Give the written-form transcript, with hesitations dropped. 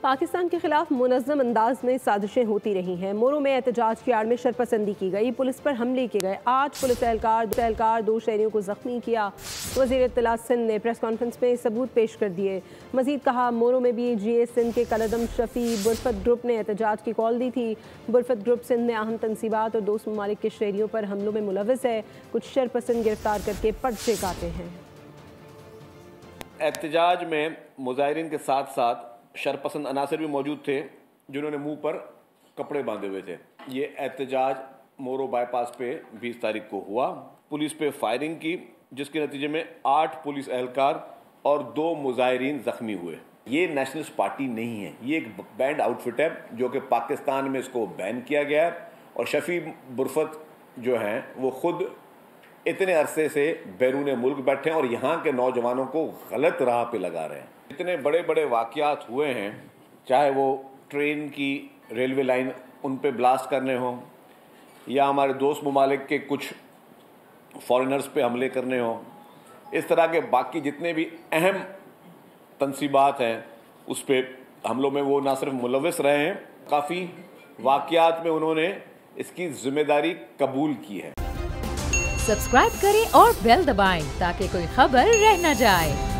पाकिस्तान के खिलाफ मुनज़्ज़म अंदाज में साजिशें होती रही हैं। मोरो में एहतजाज की आड़ में शरपसंदी की गई, पुलिस पर हमले किए गए, 8 पुलिस एहलकार 2 शहरियों को जख्मी किया। वज़ीर इत्तलात सिंध ने प्रेस कॉन्फ्रेंस में सबूत पेश कर दिए। मजीद कहा, मोरो में भी GA सिंध के कलदम शफी बुरफत ग्रुप ने एहतजाज की कॉल दी थी। बुरफत ग्रुप सिंध में अहम तनसीबात और दोस्त ममालिक के शहरियों पर हमलों में मुलविस है। कुछ शरपसंद गिरफ्तार करके पर्चे काटे हैं। एहतजाज में मुजाहिरीन के साथ साथ शरपसंद अनासर भी मौजूद थे, जिन्होंने मुंह पर कपड़े बांधे हुए थे। ये एहतजाज मोरो बाईपास पे 20 तारीख को हुआ। पुलिस पे फायरिंग की, जिसके नतीजे में 8 पुलिस एहलकार और 2 मुजाहिरीन जख्मी हुए। ये नेशनलिस्ट पार्टी नहीं है, ये एक बैंड आउटफिट है जो कि पाकिस्तान में इसको बैन किया गया है। और शफी बुरफत जो हैं वो खुद इतने अरसे से बैरून मुल्क बैठे हैं और यहाँ के नौजवानों को गलत राह पे लगा रहे हैं। इतने बड़े बड़े वाक़यात हुए हैं, चाहे वो ट्रेन की रेलवे लाइन उन पे ब्लास्ट करने हों या हमारे दोस्त ममालिक के कुछ फॉरेनर्स पे हमले करने हों, इस तरह के बाकी जितने भी अहम तनसीबात हैं उस पे हमलों में वो ना सिर्फ मुलविस रहे हैं, काफ़ी वाक़यात में उन्होंने इसकी जिम्मेदारी कबूल की है। सब्सक्राइब करें और बेल दबाएं ताकि कोई खबर रह न जाए।